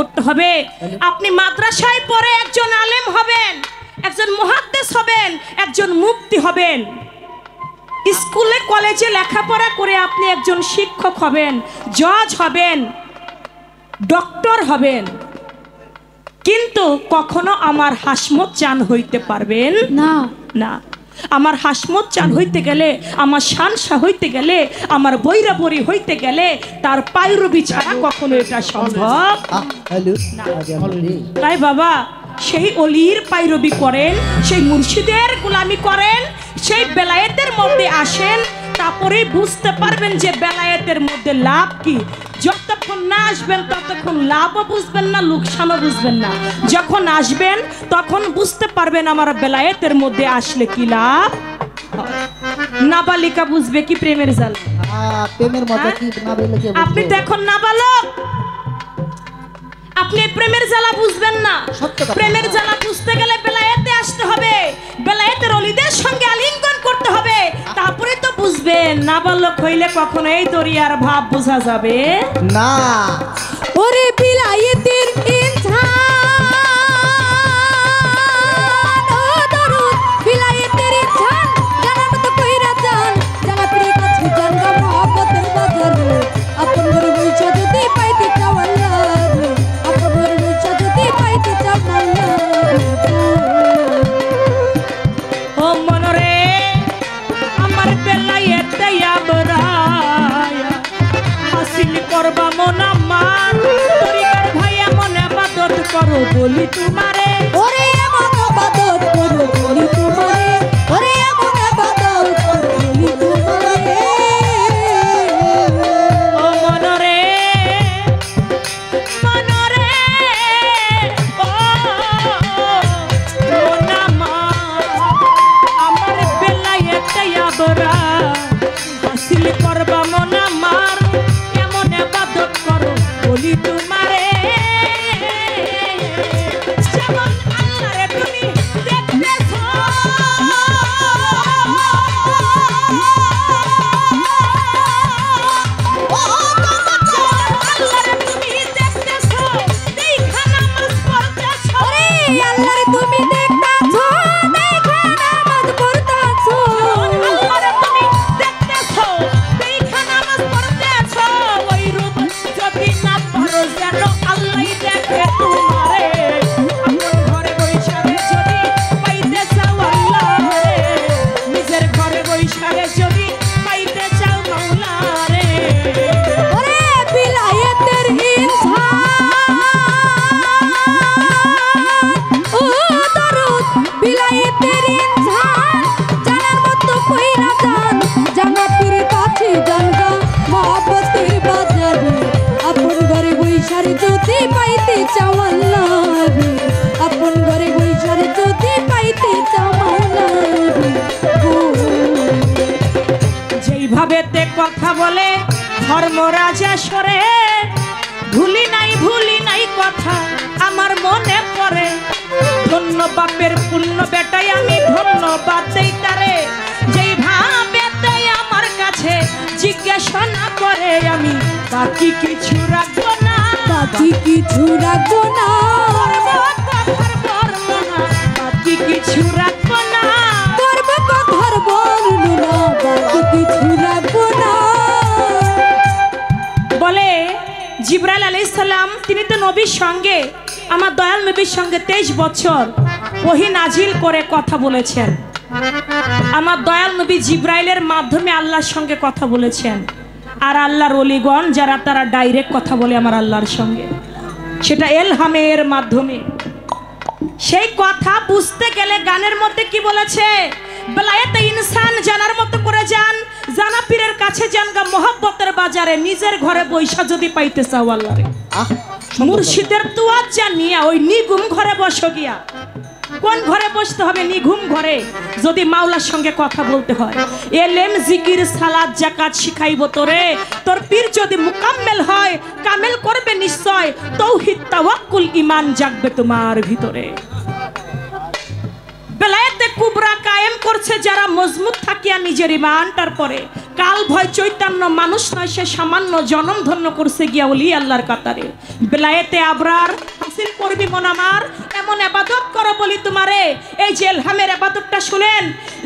করতে হবে। আপনি মাদ্রাসায় পড়ে একজন আলেম হবেন, একজন মুহাদ্দিস হবেন, একজন মুফতি হবেন। স্কুলে কলেজে লেখাপড়া করে আপনি একজন শিক্ষক হবেন, জজ হবেন, ডক্টর হবেন, কিন্তু কখনো আমার হাসমত চান হইতে পারবেন না। না, আমার হাসমত চান হইতে গেলে, আমার শানশা হইতে গেলে, আমার বৈরাবরী হইতে গেলে তার পায়রবি ছাড়া কখনো এটা সম্ভব না। তাই বাবা, সেই অলির পায়রবি করেন, সেই মুর্শিদের গোলামি করেন, সেই বেলায়েতের মধ্যে আসেন, তারপরে বুঝতে পারবেন যে বেলায়েতের মধ্যে লাভ কি। যতক্ষণ না আসবেন ততক্ষণ লাভও বুঝবেন না, লোকসানও বুঝবেন না। যখন আসবেন তখন বুঝতে পারবেন আমার বেলায়েতের মধ্যে আসলে কি লাভ। নাবালিকা বুঝবে কি প্রেমের জাল? আপনি তো এখন নাবালক, আপনি প্রেমের জ্বালা বুঝবেন না। প্রেমের জ্বালা বুঝতে গেলে বেলায়েতে আসতে হবে, বেলায়েতের অলিদের সঙ্গে আলিঙ্গন করতে হবে, তারপরে তো বুঝবেন। নাবালক হইলে কখনো এই দরিয়ার ভাব বোঝা যাবে না। ওরে বিলায়েতের করো বলি তোমারে, ওরে এমন আবাদত করো বলি তোমারে, ওরে এমন আবাদত করো বলি তোমারে। ও মনরে মনরে ও মনামা, আমার বেলায়েতে আবরা হাসিল করবা মন আমার, এমন আবাদত করো বলি তোমারে। যেইভাবেতে কথা বলে ধর্মরাজা সরে, ভুলি নাই কথা আমার মনে পড়ে। ধন্য বাপের পুণ্য বেটাই আমি ধন্যবাদ দেই তারে, যেইভাবেতে আমার কাছে জিজ্ঞাসা না করে আমি বাকি কিছু রাখবো না, বাকি কিছু রাখবো না, বাকি কিছু রাখবো না, করবো কথার বর্ণনা, বাকি কিছু রাখবো না। বলে জিবরাইল আলাইহিস সালাম, তিনি তো নবীর সঙ্গে, আমার দয়াল নবীর সঙ্গে 23 বছর ওহী নাজিল করে কথা বলেছেন। আমার দয়াল নবী জিবরাইলের মাধ্যমে আল্লাহর সঙ্গে কথা বলেছেন। আর আল্লাহর ওলিগণ যারা, তারা ডাইরেক্ট কথা বলে আমার আল্লাহর সঙ্গে, সেটা এলহামের মাধ্যমে। সেই কথা বুঝতে গেলে গানের মধ্যে কি বলেছে, বেলায়েতে ইনসান জানার মতো করে যান, জানা পীরের কাছে যান গা মোহাব্বতের বাজারে, নিজের ঘরে বৈশা যদি পাইতে চাও আল্লাহরে, মুর্শিদের তুয়াজ জানিয়া ওই নিগুম ঘরে বসো গিয়া। কোন ঘরে বসতে হবে? নিঘুম ঘরে, যদি মাওলার সঙ্গে কথা বলতে হয়। এলেম জিকির সালাত যাকাত শিখাইব তোরে, তোর পীর যদি মুকাম্মেল হয় কামেল করবে নিশ্চয়, তৌহিদ তাওয়াক্কুল ঈমান জাগবে তোমার ভিতরে। বেলায়েতে কুবরা কায়েম করছে যারা মজবুত থাকিয়া নিজের ঈমানটার পরে, কাল ভয় চৈতন্য মানুষ নয়, সে সামান্য জনম ধন্য করছে গিয়া ওলি আল্লাহর কাতারে। বেলায়েতে আবরার হাসিল করবি মন আমার, এমন ইবাদত করো বলি তোমারে। এই যে ইলহামের ইবাদতটা শুনেন,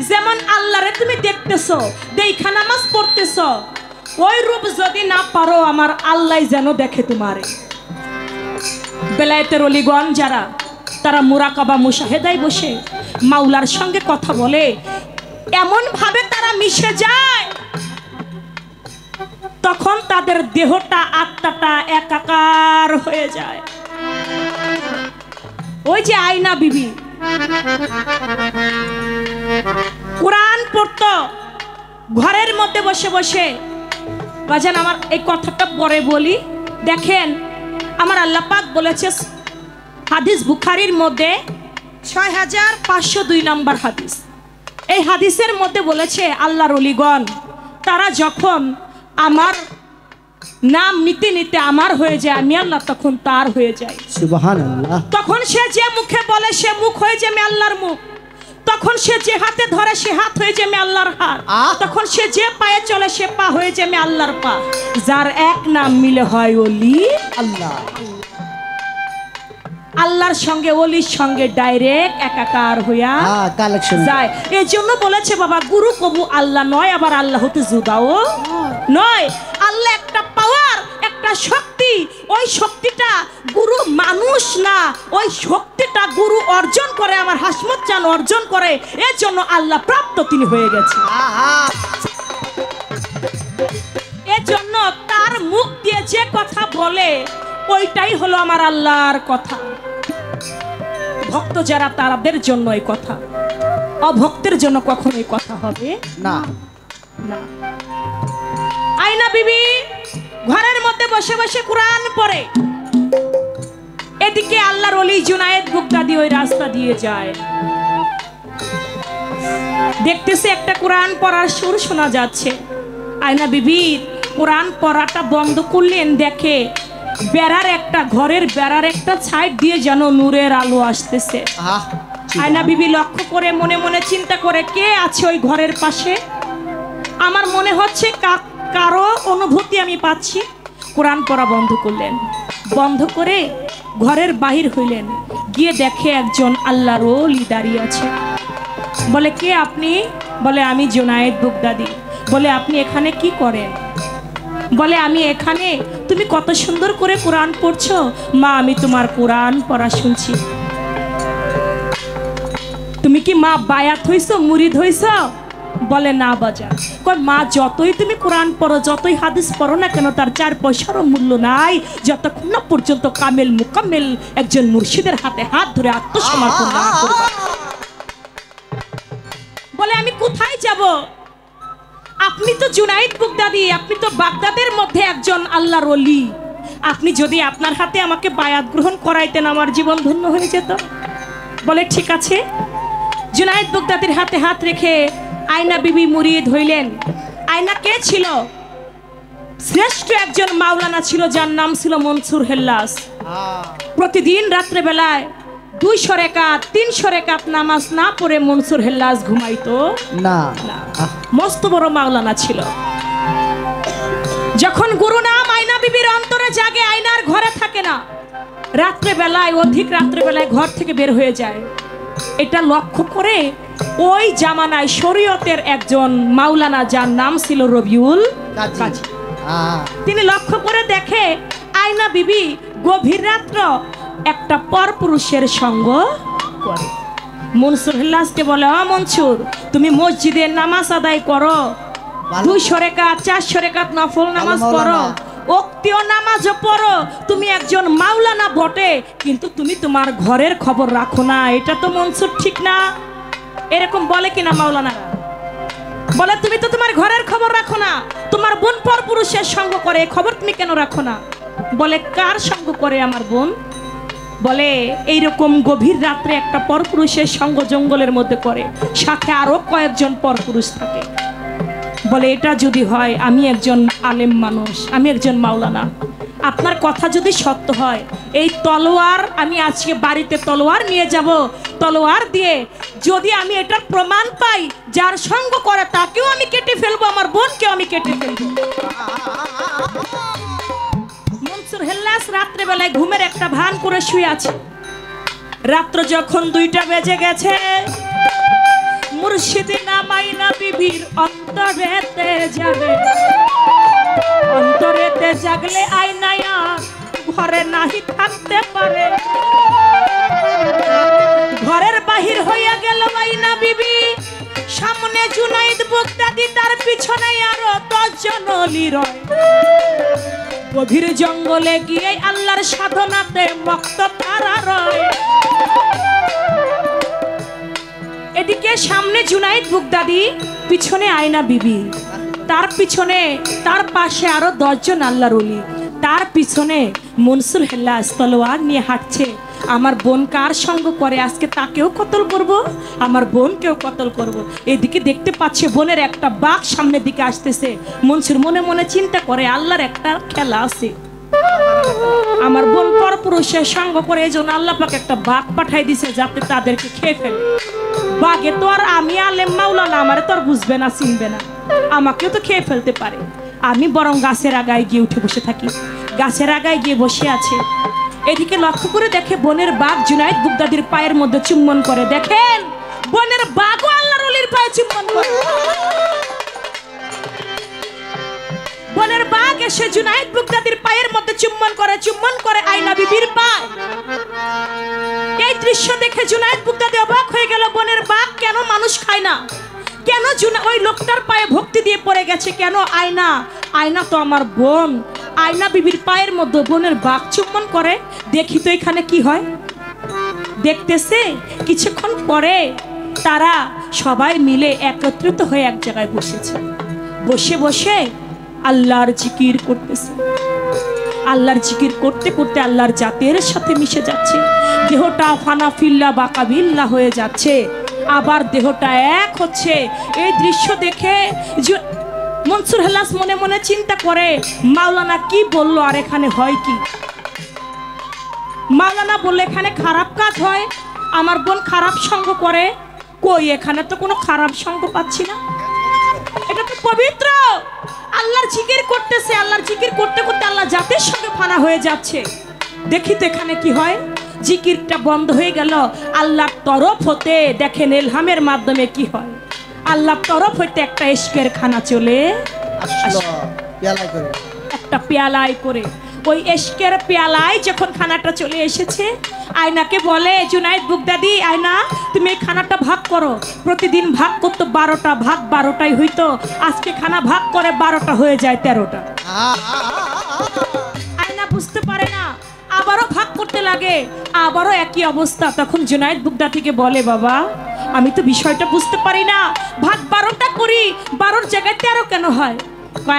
যেমন আল্লাহরে তুমি দেখতেছো, দেখা নামাজ পড়তেছো, ওই রূপ যদি না পারো আমার আল্লাহ যেন দেখে তোমারে। বেলায়েতের অলিগণ যারা, তারা মুরাকাবা মুশাহেদায় বসে মাওলার সঙ্গে কথা বলে, এমন ভাবে তারা মিশে যায়, তখন তাদের দেহটা আত্মাটা একাকার হয়ে যায়। ওই যে আয়না বিবি কোরআন পড়তো ঘরের মধ্যে বসে বসে। বাজান আমার এই কথাটা পরে বলি। দেখেন আমার আল্লাহ পাক বলেছে হাদিস বুখারীর মধ্যে 6502 নম্বর হাদিস। এই হাদিসের মধ্যে বলেছে আল্লাহর ওলিগণ তারা যখন আমার নাম নিতে নিতে আমার হয়ে যায়, আমি আল্লাহ তখন তার হয়ে যায়। সুবহানাল্লাহ। তখন সে যে মুখে বলে সে মুখ হয়ে যায় আমি আল্লাহর মুখ, তখন সে যে হাতে ধরে সে হাত হয়ে যায় আমি আল্লাহর হাত, তখন সে যে পায়ে চলে সে পা হয়ে যায় আমি আল্লাহর পা। যার এক নাম মিলে হয় ওলি আল্লাহ। আল্লাহর সঙ্গে ওলির সঙ্গে ডাইরেক্ট একাকার হইয়া কালেকশন যায়। এই জন্য বলেছে বাবা গুরু কবু আল্লাহ নয়, আবার আল্লাহ হতে জুদাও নয়। আল্লাহ একটা পাওয়ার, একটা শক্তি, ওই শক্তিটা গুরু মানুষ না, ওই শক্তিটা গুরু অর্জন করে, আমার হাসমত চান অর্জন করে, এর জন্য আল্লাহ প্রাপ্ত তিনি হয়ে গেছে। এর জন্য তার মুখ দিয়ে যে কথা বলে ওইটাই হলো আমার আল্লাহর কথা। ভক্ত যারা তাদের জন্য এই কথা, অভক্তের জন্য কখনো এই কথা হবে না। আয়না বিবি ঘরের মধ্যে বসে বসে কোরআন পড়ে, এদিকে আল্লাহর ওলি জুনায়েদ বুগদাদি ওই রাস্তা দিয়ে যায়। দেখতেছে একটা কোরআন পড়ার সুর শোনা যাচ্ছে। আয়না বিবি কোরআন পড়াটা বন্ধ করলেন, দেখে বেড়ার একটা ঘরের বেড়ার একটা সাইড দিয়ে যেন নূরের আলো আসতেছে। আয়না বিবি লক্ষ্য করে মনে মনে চিন্তা করে কে আছে ওই ঘরের পাশে, আমার মনে হচ্ছে কারো অনুভূতি আমি পাচ্ছি। কোরআন পড়া বন্ধ করলেন, বন্ধ করে ঘরের বাহির হইলেন, গিয়ে দেখে একজন আল্লাহর ওলি দাঁড়িয়ে আছে। বলে কে আপনি? বলে আমি জুনায়েদ বুগদাদি। বলে আপনি এখানে কি করেন? বলে আমি এখানে, তুমি কত সুন্দর করে কোরআন পড়ছো মা, আমি তোমার কোরআন পড়া শুনছি। তুমি কি মা বায়াত হইছো, মুরিদ হইছো? বলে না বাজা। কই মা যতই তুমি কোরআন পড়ো, যতই হাদিস পড়ো না কেন, তার 4 পয়সারও মূল্য নাই যতক্ষণ না পর্যন্ত কামেল মুকাম্মেল একজন মুর্শিদের হাতে হাত ধরে আত্মসমর্পণ না করবে। বলে আমি কোথায় যাব? আপনি তো জুনায়েদ বুগদাদি, আপনি তো বাগদাদের মধ্যে একজন আল্লাহর ওলি, আপনি যদি আপনার হাতে আমাকে বায়াত গ্রহণ করাইতেন আমার জীবন ধন্য হয়ে যেত। বলে ঠিক আছে। জুনায়েদ বুগদাদির হাতে হাত রেখে আয়না বিবি মুরিদ হইলেন। আয়না কে ছিল? শ্রেষ্ঠ একজন মাওলানা ছিল, যার নাম ছিল মনসুর হেল্লাস। প্রতিদিন রাত্রে বেলায় 200 রেকাত 300 রেকাত নামাজ না পড়ে মনসুর হেল্লাস ঘুমাইতো না। মস্ত বড় মাওলানা ছিল। যখন গুরু নাম আয়না বিবির অন্তরে জাগে, আয়নার ঘরে থাকে না, রাত্রে বেলায় অধিক রাত্রে বেলায় ঘর থেকে বের হয়ে যায়। এটা লক্ষ্য করে ওই জামানায় শরীয়তের একজন মাওলানা, যার নাম ছিল রবিউল কাজী, তিনি লক্ষ্য করে দেখে আয়না বিবি গভীর রাত্র একটা পরপুরুষের সঙ্গ করে। মনসুর হেল্লাসকে বলে, ও মনসুর, তুমি মসজিদে নামাজ আদায় করো, 200 রেকাত 400 রেকাত নফল নামাজ পড়ো, ওক্তীয় নামাজও পড়ো, তুমি একজন মাওলানা বটে, কিন্তু তুমি তোমার ঘরের খবর রাখো না, এটা তো মনসুর ঠিক না। এরকম বলে কিনা মাওলানা? বলে তুমি তো তোমার ঘরের খবর রাখো না, তোমার বোন পরপুরুষের সঙ্গ করে, খবর তুমি কেন রাখো না? বলে কার সঙ্গ করে আমার বোন? বলে এইরকম গভীর রাত্রে একটা পরপুরুষের সঙ্গ জঙ্গলের মধ্যে করে, সাথে আরো কয়েকজন পরপুরুষ থাকে। বলে এটা যদি হয়, আমি একজন আলেম মানুষ, আমি একজন মাওলানা, আপনার কথা যদি সত্য হয়, এই তলোয়ার আমি আজকে বাড়িতে তলোয়ার নিয়ে যাব, তলোয়ার দিয়ে যদি আমি এটার প্রমাণ পাই, যার সঙ্গ করে তাকেও আমি কেটে ফেলবো, আমার বোনকেও আমি কেটে ফেলবো। মনসুর হেল্লাস রাত্রে বেলায় ঘুমের একটা ভান করে শুয়ে আছে। রাত্র যখন 2টা বেজে গেছে, মুর্শিদে নামাইনা বিবির অন্তরেতে যাবে, অন্তরেতে জাগলে আয়নায়া ঘরে নাহি থাকতে পারে। ঘরের বাহির হইয়া গেল আয়না বিবি, সামনে জুনাইদ বাগদাদি, তার পিছনে আরো 10 জন অলি রয়। গভীর জঙ্গলে গিয়ে আল্লাহর সাধনাতে মক্ত তারা রয়। এদিকে সামনে জুনাইদ বাগদাদি, পিছনে আয়না বিবি, তার পিছনে তার পাশে আরো 10 জন আল্লাহর ওলি, তার পিছনে মনসুর হেল্লাস তলোয়ার নিয়ে হাঁটছে। আমার বোন কার সঙ্গ করে, আজকে তাকেও কতল করব, আমার বোনকেও কতল করব। এদিকে দেখতে পাচ্ছে বোনের একটা বাঘ সামনের দিকে আসতেছে। মনসুর মনে মনে চিন্তা করে, আল্লাহর একটা খেলা আছে, আমার বোন পরপুরুষের সঙ্গ করে, এই জন্য আল্লাহ পাক একটা বাঘ পাঠাই দিছে যাতে তাদেরকে খেয়ে ফেলে। বাঘে তো আর আমি আলেম মাওলানা, আমারে তো আর বুঝবে না, চিনবে না, আমাকেও তো খেয়ে ফেলতে পারে। আমি বরং গাছের আগায় গিয়ে উঠে বসে থাকি। গাছের আগায় গিয়ে বসে আছে। এদিকে লক্ষ্য করে দেখে বনের বাঘ জুনাইদ বাগদাদির পায়ের মধ্যে চুম্বন করে। দেখেন বনের বাঘও আল্লাহর ওলির পায়ে চুম্বন করে। বনের বাঘ এসে জুনাইদ বাগদাদির পায়ের মধ্যে চুম্বন করে আয়না বিবির পায়। এই দৃশ্য দেখে জুনাইদ বাগদাদি অবাক হয়ে গেল, বনের বাঘ কেন মানুষ খায় না, কেন ওই লোকটার পায়ে ভক্তি দিয়ে পড়ে গেছে, কেন আয়না, আয়না তো আমার বোন। আয়না বিবির পায়ের মধ্যে বনের বাঘ চুম্বন করে। দেখি তো এখানে কি হয়। দেখতেছে কিছুক্ষণ পরে তারা সবাই মিলে একত্রিত হয়ে এক জায়গায় বসেছে। বসে বসে আল্লাহর জিকির করতেছে। আল্লাহর জিকির করতে করতে আল্লাহর জাতের সাথে মিশে যাচ্ছে। দেহটা ফানাফিল্লা বাকাবিল্লা হয়ে যাচ্ছে, আবার দেহটা এক হচ্ছে। এই দৃশ্য দেখে মনসুর হেল্লাস মনে মনে চিন্তা করে, মাওলানা কি বললো আর এখানে হয় কি? মাওলানা বললে এখানে খারাপ কাজ হয়, আমার বোন খারাপ সঙ্গ করে। কই, এখানে তো কোনো খারাপ সঙ্গ পাচ্ছি না, এটা তো পবিত্র। আল্লাহর জিকির করতেছে, আল্লাহর জিকির করতে করতে আল্লাহ জাতের সঙ্গে ফানা হয়ে যাচ্ছে। দেখি তো এখানে কি হয়। জিকিরটা বন্ধ হয়ে গেল। আল্লাহর তরফ হতে দেখেন ইলহামের মাধ্যমে কি হয়। আল্লাহর তরফ হইতে একটা ইশকের খানা চলে আসলো, একটা পেয়ালায় করে। ওই ইশকের পেয়ালায় যখন খানাটা চলে এসেছে, আয়নাকে বলে জুনাইদ বাগদাদি, আয়না তুমি এই খানাটা ভাগ করো। প্রতিদিন ভাগ করতো 12টা, ভাগ 12টাই হইতো, আজকে খানা ভাগ করে 12টা হয়ে যায় 13টা। আয়না বুঝতে পারে না, আবারও ভাগ করতে লাগে, আবারও একই অবস্থা। তখন জুনাইদ বাগদাদিকে বলে, বাবা আমি তো বিষয়টা বুঝতে পারি না, ভাগ 12টা করি, 12র জায়গায় 13 কেন হয়?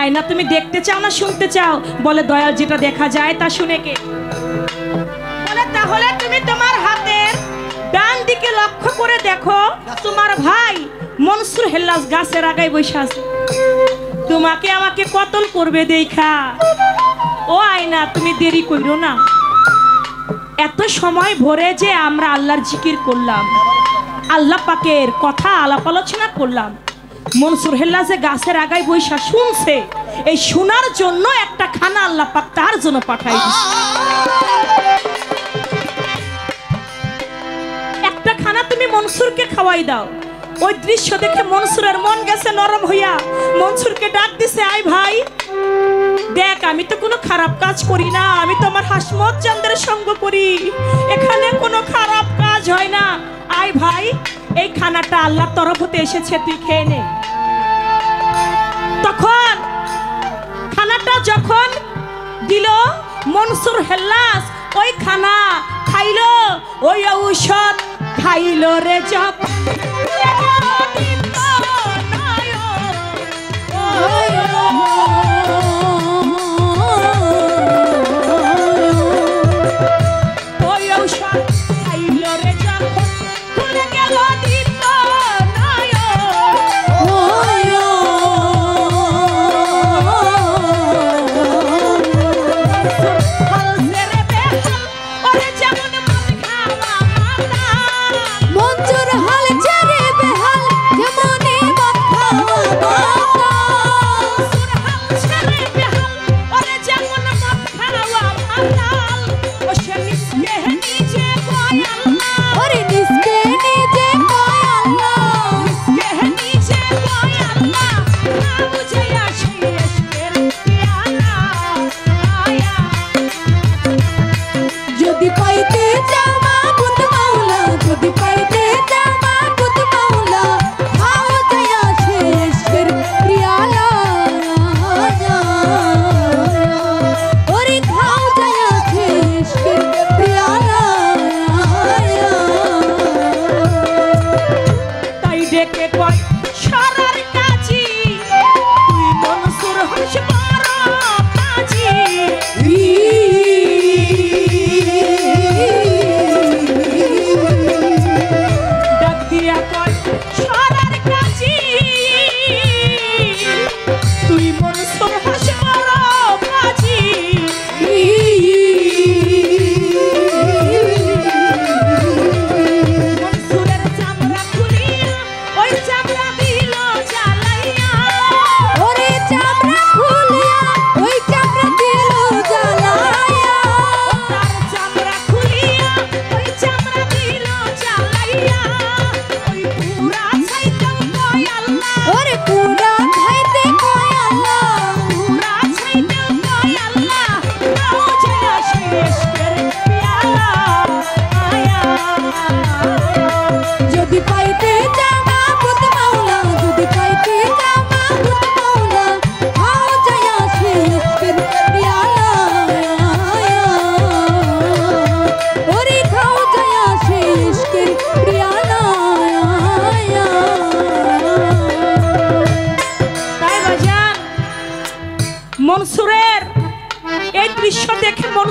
আয়না তুমি দেখতে চাও না শুনতে চাও? বলে দয়াল যেটা দেখা যায় তা শুনে কে? বলে তাহলে তুমি তোমার হাতের ডান দিকে লক্ষ্য করে দেখো, তোমার ভাই মনসুর হেল্লাস গাছের আগায় বসে আছে, তোমাকে আমাকে কতল করবে দেখা। ও আয়না তুমি দেরি কইরো না, এত সময় ভরে যে আমরা আল্লাহর জিকির করলাম, আল্লাহ পাকের কথা আলাপ আলোচনা করলাম, মনসুর হেল্লাসে গাছের আগায় বৈশা শুনছে, এই শোনার জন্য একটা খানা আল্লাহ পাক তার জন্য পাঠাই দিয়েছে। একটা খানা তুমি মনসুরকে খাওয়াই দাও। ওই দৃশ্য দেখে মনসুরের মন গেছে নরম হইয়া, মনসুরকে ডাক দিছে, আই ভাই দেখ আমি তো কোনো খারাপ কাজ করি না, আমি তো আমার হাসমত চাঁদের সঙ্গ করি, এখানে কোনো খারাপ কাজ হয় না। আই ভাই এই খানাটা আল্লাহর তরফ হতে এসেছে, তুই খেয়ে নে। তখন খানাটা যখন দিল মনসুর হেল্লাস, ওই খানা খাইলো, ওই ঔষধ খাইলো রে যখন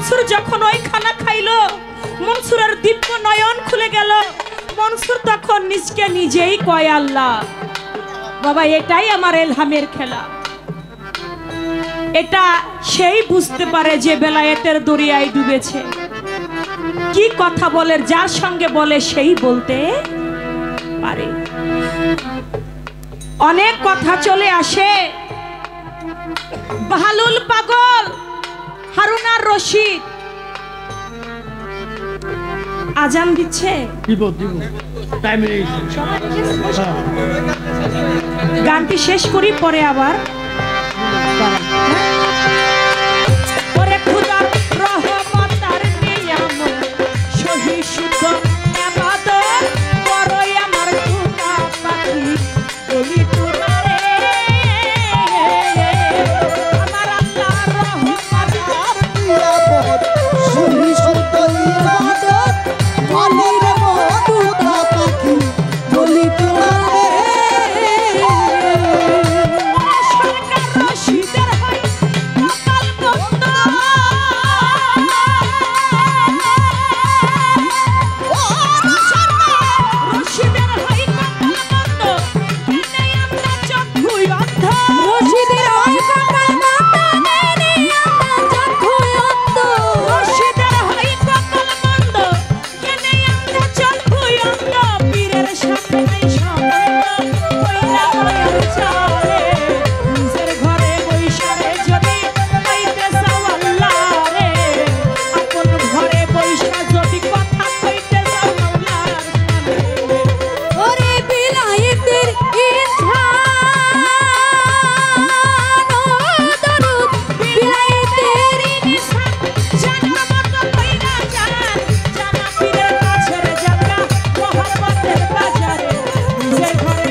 মনসুর যখন ওই খানা খাইলো, মনসুরের দিব্য নয়ন খুলে গেল। মনসুর তখন নিজকে নিজেই কয়, আল্লাহ বাবা, এটাই আমার এলহামের খেলা। এটা সেই বুঝতে পারে যে বেলায়েতের দরিয়ায় ডুবেছে। কি কথা বলে, যার সঙ্গে বলে সেই বলতে পারে। অনেক কথা চলে আসে। বাহালুল পাগল, হারুন আর রশিদ আজান দিচ্ছে। গানটি শেষ করি, পরে আবার ওরে খুদার রহমত আর নিয়ামত সহিষ্ণুত ইবাদত করই আমার খুদা পাখি বলি তোমারে। আমার আল্লাহর রহমত নিয়ামত সহিষ্ণুত ইবাদত বলি রে খুদা পাখি বলি তোমারে। সরকার রশিদের হয় কপাল বন্ধ, রশিদের হয় কপাল বন্ধ, নেই আমরা চক্ষু অন্ধ। রশিদের হয় কপাল বন্ধ, নেই আমরা চক্ষু অন্ধ। রশিদের হয় কপাল বন্ধ, নেই আমরা চক্ষু অন্ধ। পীরের সাথে নাই সম্বন্ধ, কইরা কইরা চলে। নিজের ঘরে বৈশারে যদি পাইতে চাও আল্লাহ রে, আপন ঘরে বৈশা যদি কথা কইতে চাও আল্লাহর সামনে। ওরে বিলায়েতের ইনসান ও দরুদ বিলায়েতের নিশান জানা মতো কইরা যান, জানা পীরের কাছে রে জানা মহব্বতের বাজারে। নিজের ঘরে